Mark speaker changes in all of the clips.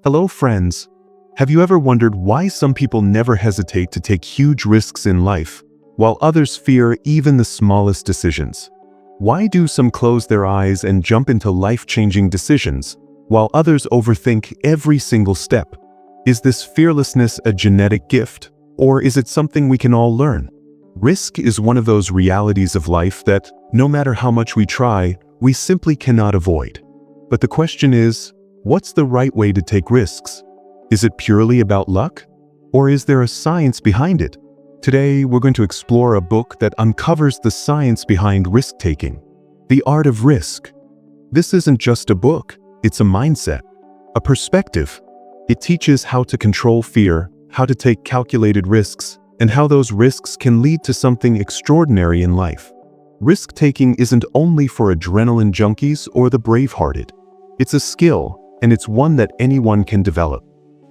Speaker 1: Hello friends! Have you ever wondered why some people never hesitate to take huge risks in life, while others fear even the smallest decisions? Why do some close their eyes and jump into life-changing decisions, while others overthink every single step? Is this fearlessness a genetic gift, or is it something we can all learn? Risk is one of those realities of life that, no matter how much we try, we simply cannot avoid. But the question is, what's the right way to take risks? Is it purely about luck? Or is there a science behind it? Today, we're going to explore a book that uncovers the science behind risk-taking. The Art of Risk. This isn't just a book, it's a mindset, a perspective. It teaches how to control fear, how to take calculated risks, and how those risks can lead to something extraordinary in life. Risk-taking isn't only for adrenaline junkies or the brave-hearted. It's a skill, and it's one that anyone can develop.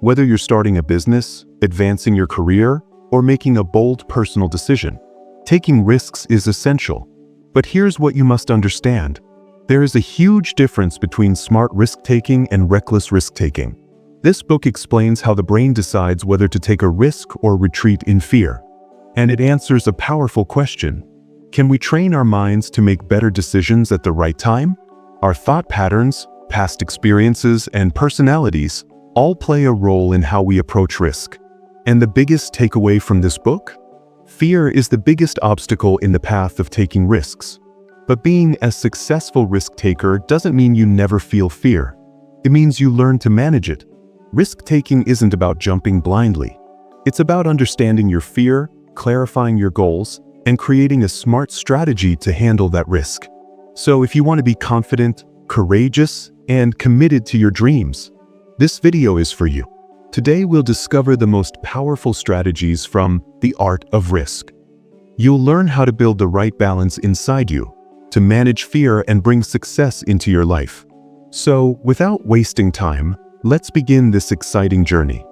Speaker 1: Whether you're starting a business, advancing your career, or making a bold personal decision, taking risks is essential. But here's what you must understand. There is a huge difference between smart risk-taking and reckless risk-taking. This book explains how the brain decides whether to take a risk or retreat in fear. And it answers a powerful question. Can we train our minds to make better decisions at the right time? Our thought patterns, past experiences, and personalities all play a role in how we approach risk. And the biggest takeaway from this book? Fear is the biggest obstacle in the path of taking risks. But being a successful risk-taker doesn't mean you never feel fear. It means you learn to manage it. Risk-taking isn't about jumping blindly. It's about understanding your fear, clarifying your goals, and creating a smart strategy to handle that risk. So if you want to be confident, courageous, and committed to your dreams, this video is for you. Today we'll discover the most powerful strategies from The Art of Risk. You'll learn how to build the right balance inside you, to manage fear and bring success into your life. So, without wasting time, let's begin this exciting journey.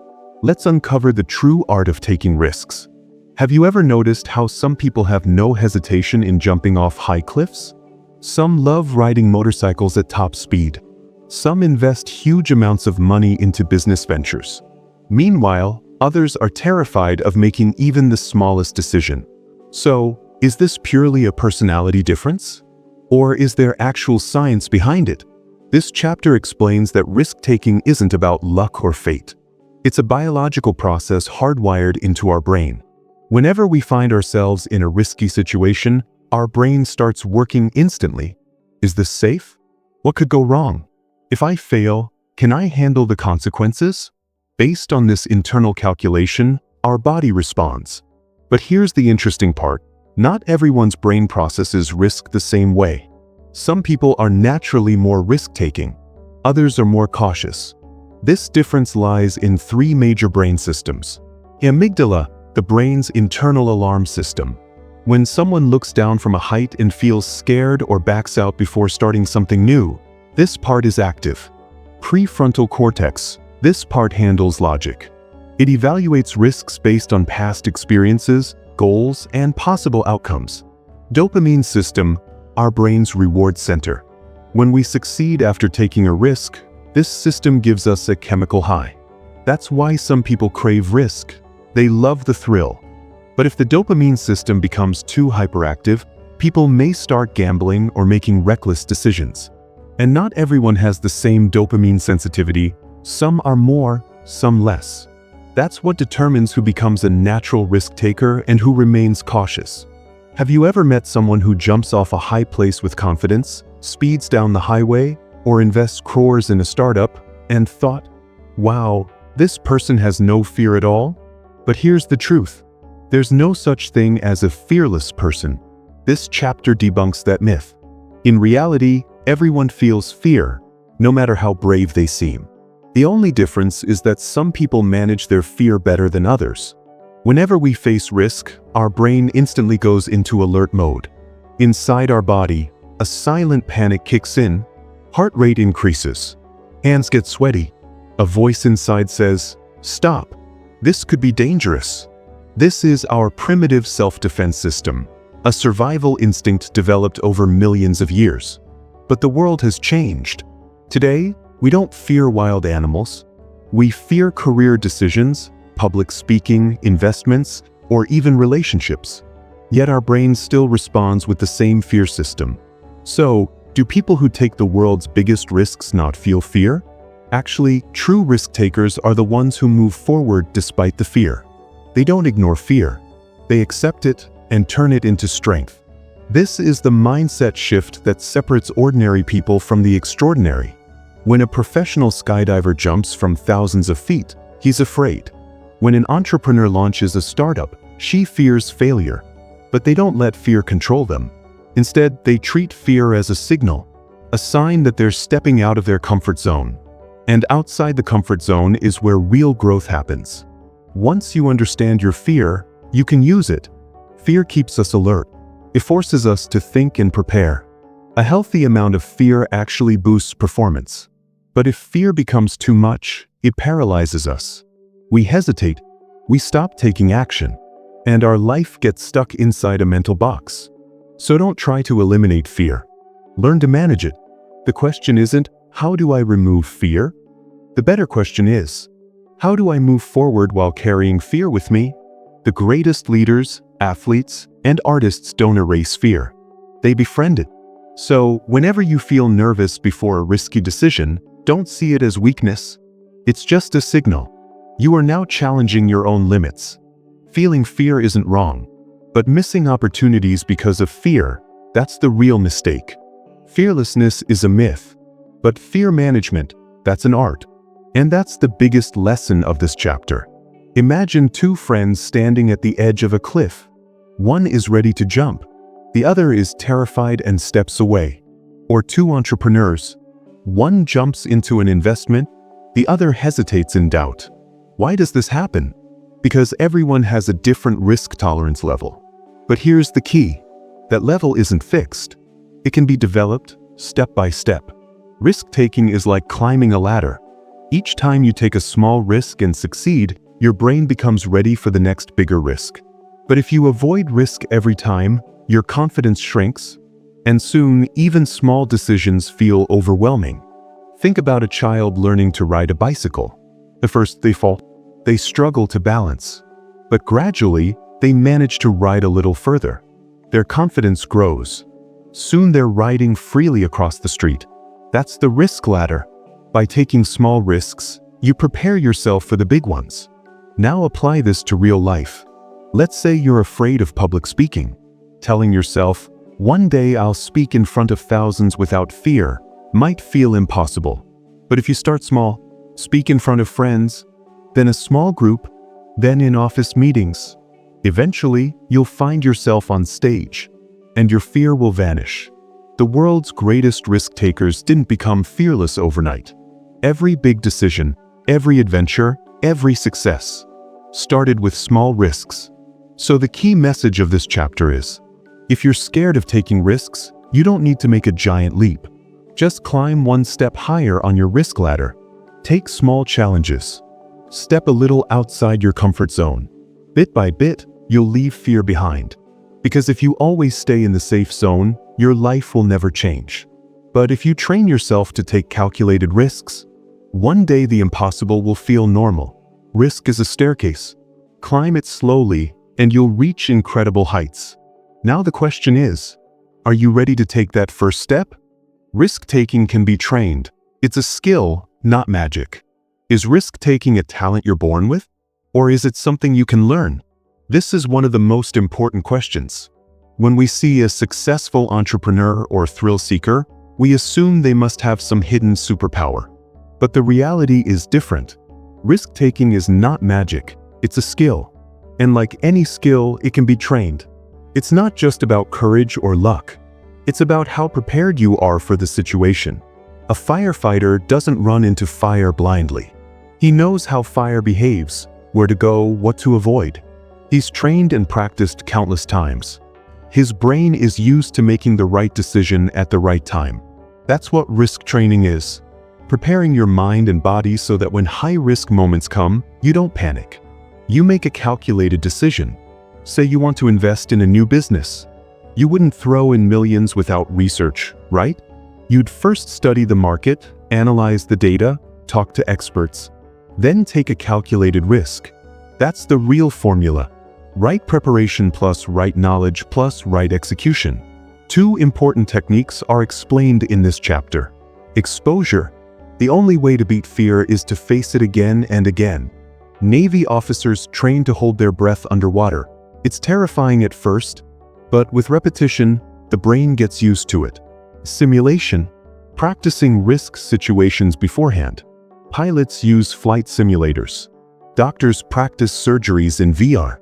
Speaker 1: Let's uncover the true art of taking risks. Have you ever noticed how some people have no hesitation in jumping off high cliffs? Some love riding motorcycles at top speed. Some invest huge amounts of money into business ventures. Meanwhile, others are terrified of making even the smallest decision. So, is this purely a personality difference? Or is there actual science behind it? This chapter explains that risk-taking isn't about luck or fate. It's a biological process hardwired into our brain. Whenever we find ourselves in a risky situation, our brain starts working instantly. Is this safe? What could go wrong? If I fail, can I handle the consequences? Based on this internal calculation, our body responds. But here's the interesting part. Not everyone's brain processes risk the same way. Some people are naturally more risk-taking. Others are more cautious. This difference lies in three major brain systems. The amygdala, the brain's internal alarm system. When someone looks down from a height and feels scared or backs out before starting something new, this part is active. Prefrontal cortex, this part handles logic. It evaluates risks based on past experiences, goals, and possible outcomes. Dopamine system, our brain's reward center. When we succeed after taking a risk, this system gives us a chemical high. That's why some people crave risk. They love the thrill. But if the dopamine system becomes too hyperactive, people may start gambling or making reckless decisions. And not everyone has the same dopamine sensitivity. Some are more, some less. That's what determines who becomes a natural risk-taker and who remains cautious. Have you ever met someone who jumps off a high place with confidence, speeds down the highway, or invests crores in a startup, and thought, wow, this person has no fear at all? But here's the truth. There's no such thing as a fearless person. This chapter debunks that myth. In reality, everyone feels fear, no matter how brave they seem. The only difference is that some people manage their fear better than others. Whenever we face risk, our brain instantly goes into alert mode. Inside our body, a silent panic kicks in, heart rate increases, hands get sweaty. A voice inside says, "Stop, this could be dangerous." This is our primitive self-defense system, a survival instinct developed over millions of years. But the world has changed. Today, we don't fear wild animals. We fear career decisions, public speaking, investments, or even relationships. Yet our brain still responds with the same fear system. So, do people who take the world's biggest risks not feel fear? Actually, true risk takers are the ones who move forward despite the fear. They don't ignore fear. They accept it and turn it into strength. This is the mindset shift that separates ordinary people from the extraordinary. When a professional skydiver jumps from thousands of feet, he's afraid. When an entrepreneur launches a startup, she fears failure. But they don't let fear control them. Instead, they treat fear as a signal, a sign that they're stepping out of their comfort zone. And outside the comfort zone is where real growth happens. Once you understand your fear, you can use it. Fear keeps us alert. It forces us to think and prepare. A healthy amount of fear actually boosts performance. But if fear becomes too much, it paralyzes us. We hesitate, we stop taking action, and our life gets stuck inside a mental box. So don't try to eliminate fear. Learn to manage it. The question isn't, how do I remove fear? The better question is, how do I move forward while carrying fear with me? The greatest leaders, athletes, and artists don't erase fear. They befriend it. So, whenever you feel nervous before a risky decision, don't see it as weakness. It's just a signal. You are now challenging your own limits. Feeling fear isn't wrong, but missing opportunities because of fear, that's the real mistake. Fearlessness is a myth, but fear management, that's an art. And that's the biggest lesson of this chapter. Imagine two friends standing at the edge of a cliff. One is ready to jump. The other is terrified and steps away. Or two entrepreneurs. One jumps into an investment, the other hesitates in doubt. Why does this happen? Because everyone has a different risk tolerance level. But here's the key. That level isn't fixed. It can be developed step by step. Risk-taking is like climbing a ladder. Each time you take a small risk and succeed, your brain becomes ready for the next bigger risk. But if you avoid risk every time, your confidence shrinks, and soon even small decisions feel overwhelming. Think about a child learning to ride a bicycle. At first they fall. They struggle to balance. But gradually, they manage to ride a little further. Their confidence grows. Soon they're riding freely across the street. That's the risk ladder. By taking small risks, you prepare yourself for the big ones. Now apply this to real life. Let's say you're afraid of public speaking. Telling yourself, one day I'll speak in front of thousands without fear, might feel impossible. But if you start small, speak in front of friends, then a small group, then in office meetings, eventually you'll find yourself on stage, and your fear will vanish. The world's greatest risk takers didn't become fearless overnight. Every big decision, every adventure, every success started with small risks. So the key message of this chapter is, if you're scared of taking risks, you don't need to make a giant leap. Just climb one step higher on your risk ladder. Take small challenges. Step a little outside your comfort zone. Bit by bit, you'll leave fear behind. Because if you always stay in the safe zone, your life will never change. But if you train yourself to take calculated risks, one day the impossible will feel normal. Risk is a staircase. Climb it slowly, and you'll reach incredible heights. Now the question is, are you ready to take that first step? Risk-taking can be trained. It's a skill, not magic. Is risk-taking a talent you're born with? Or is it something you can learn? This is one of the most important questions. When we see a successful entrepreneur or thrill seeker, we assume they must have some hidden superpower. But the reality is different. Risk-taking is not magic, it's a skill. And like any skill, it can be trained. It's not just about courage or luck. It's about how prepared you are for the situation. A firefighter doesn't run into fire blindly. He knows how fire behaves, where to go, what to avoid. He's trained and practiced countless times. His brain is used to making the right decision at the right time. That's what risk training is. Preparing your mind and body so that when high-risk moments come, you don't panic. You make a calculated decision. Say you want to invest in a new business. You wouldn't throw in millions without research, right? You'd first study the market, analyze the data, talk to experts. Then take a calculated risk. That's the real formula. Right preparation plus right knowledge plus right execution. Two important techniques are explained in this chapter. Exposure. The only way to beat fear is to face it again and again. Navy officers train to hold their breath underwater. It's terrifying at first, but with repetition, the brain gets used to it. Simulation. Practicing risk situations beforehand. Pilots use flight simulators. Doctors practice surgeries in VR.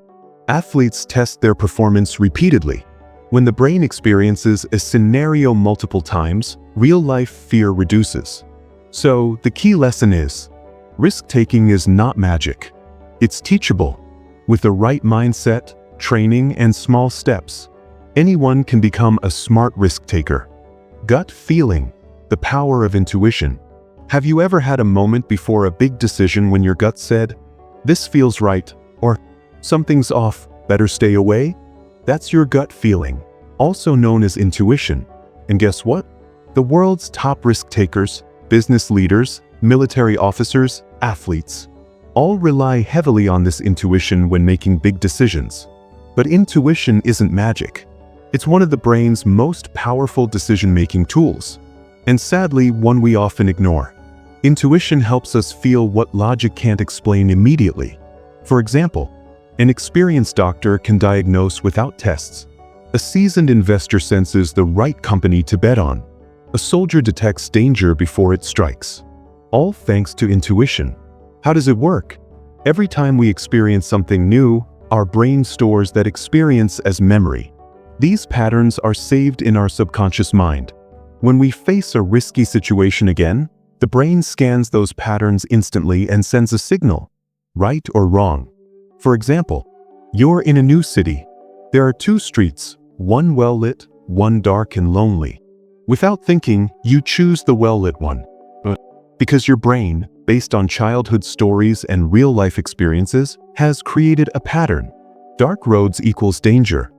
Speaker 1: Athletes test their performance repeatedly. When the brain experiences a scenario multiple times, real-life fear reduces. So, the key lesson is, risk-taking is not magic. It's teachable. With the right mindset, training, and small steps, anyone can become a smart risk-taker. Gut feeling. The power of intuition. Have you ever had a moment before a big decision when your gut said, "This feels right," or "Something's off, better stay away"? That's your gut feeling, also known as intuition. And guess what? The world's top risk-takers, business leaders, military officers, athletes, all rely heavily on this intuition when making big decisions. But intuition isn't magic. It's one of the brain's most powerful decision-making tools, and sadly, one we often ignore. Intuition helps us feel what logic can't explain immediately. For example, an experienced doctor can diagnose without tests. A seasoned investor senses the right company to bet on. A soldier detects danger before it strikes. All thanks to intuition. How does it work? Every time we experience something new, our brain stores that experience as memory. These patterns are saved in our subconscious mind. When we face a risky situation again, the brain scans those patterns instantly and sends a signal, right or wrong. For example, you're in a new city. There are two streets, one well-lit, one dark and lonely. Without thinking, you choose the well-lit one. Because your brain, based on childhood stories and real-life experiences, has created a pattern. Dark roads equals danger.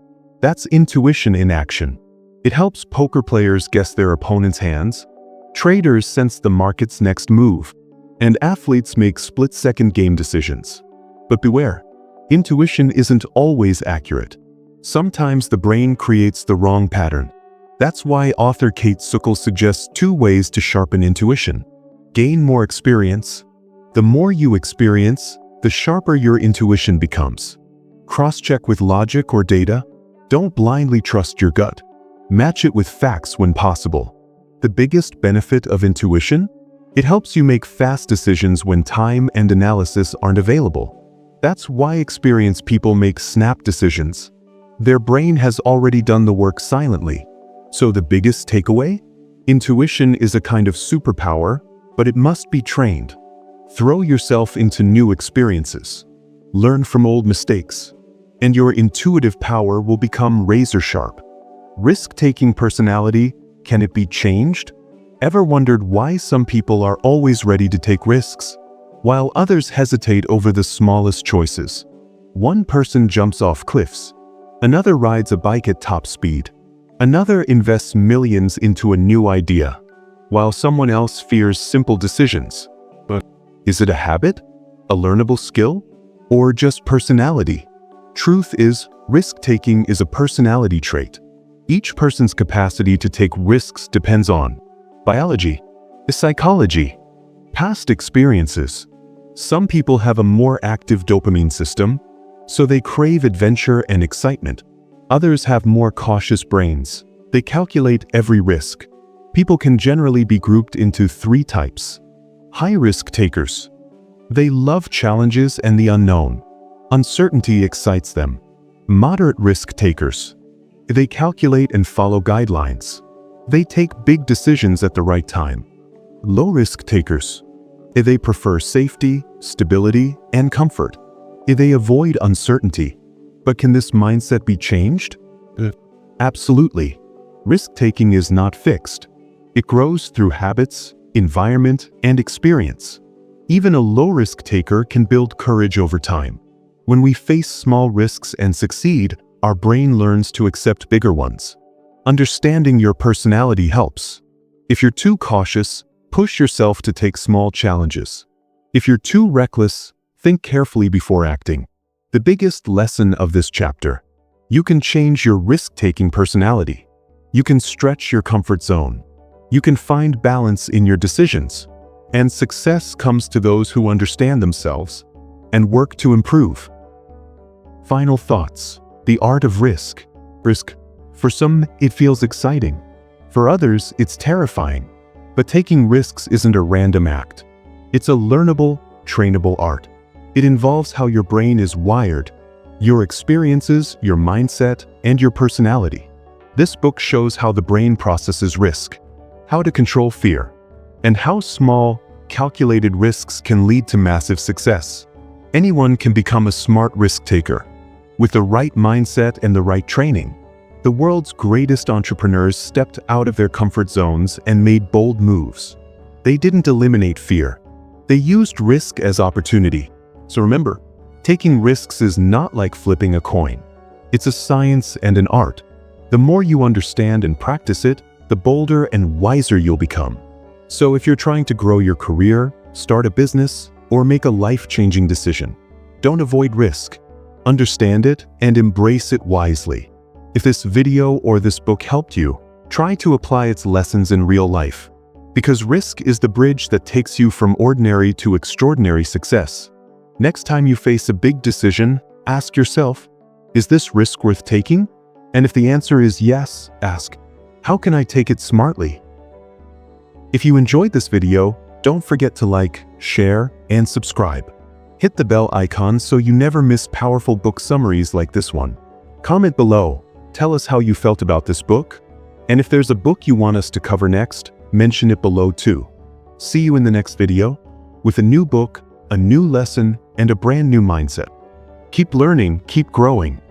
Speaker 1: That's intuition in action. It helps poker players guess their opponent's hands, traders sense the market's next move, and athletes make split-second game decisions. But beware, intuition isn't always accurate. Sometimes the brain creates the wrong pattern. That's why author Kayt Sukel suggests 2 ways to sharpen intuition. Gain more experience. The more you experience, the sharper your intuition becomes. Cross-check with logic or data. Don't blindly trust your gut. Match it with facts when possible. The biggest benefit of intuition? It helps you make fast decisions when time and analysis aren't available. That's why experienced people make snap decisions. Their brain has already done the work silently. So the biggest takeaway? Intuition is a kind of superpower, but it must be trained. Throw yourself into new experiences. Learn from old mistakes, and your intuitive power will become razor-sharp. Risk-taking personality, can it be changed? Ever wondered why some people are always ready to take risks, while others hesitate over the smallest choices? One person jumps off cliffs. Another rides a bike at top speed. Another invests millions into a new idea, while someone else fears simple decisions. But is it a habit, a learnable skill, or just personality? Truth is, risk-taking is a personality trait. Each person's capacity to take risks depends on biology, psychology, past experiences. Some people have a more active dopamine system, so they crave adventure and excitement. Others have more cautious brains. They calculate every risk. People can generally be grouped into 3 types. High-risk takers. They love challenges and the unknown. Uncertainty excites them. Moderate risk takers. They calculate and follow guidelines. They take big decisions at the right time. Low-risk takers. They prefer safety, stability, and comfort. They avoid uncertainty. But can this mindset be changed? Absolutely. Risk-taking is not fixed. It grows through habits, environment, and experience. Even a low-risk taker can build courage over time. When we face small risks and succeed, our brain learns to accept bigger ones. Understanding your personality helps. If you're too cautious, push yourself to take small challenges. If you're too reckless, think carefully before acting. The biggest lesson of this chapter: you can change your risk-taking personality. You can stretch your comfort zone. You can find balance in your decisions. And success comes to those who understand themselves and work to improve. Final thoughts. The art of risk. Risk. For some, it feels exciting. For others, it's terrifying. But taking risks isn't a random act. It's a learnable, trainable art. It involves how your brain is wired, your experiences, your mindset, and your personality. This book shows how the brain processes risk, how to control fear, and how small, calculated risks can lead to massive success. Anyone can become a smart risk taker. With the right mindset and the right training, the world's greatest entrepreneurs stepped out of their comfort zones and made bold moves. They didn't eliminate fear. They used risk as opportunity. So remember, taking risks is not like flipping a coin. It's a science and an art. The more you understand and practice it, the bolder and wiser you'll become. So if you're trying to grow your career, start a business, or make a life-changing decision, don't avoid risk. Understand it and embrace it wisely. If this video or this book helped you, try to apply its lessons in real life. Because risk is the bridge that takes you from ordinary to extraordinary success. Next time you face a big decision, ask yourself, is this risk worth taking? And if the answer is yes, ask, how can I take it smartly? If you enjoyed this video, don't forget to like, share, and subscribe. Hit the bell icon so you never miss powerful book summaries like this one. Comment below, tell us how you felt about this book, and if there's a book you want us to cover next, mention it below too. See you in the next video, with a new book, a new lesson, and a brand new mindset. Keep learning, keep growing.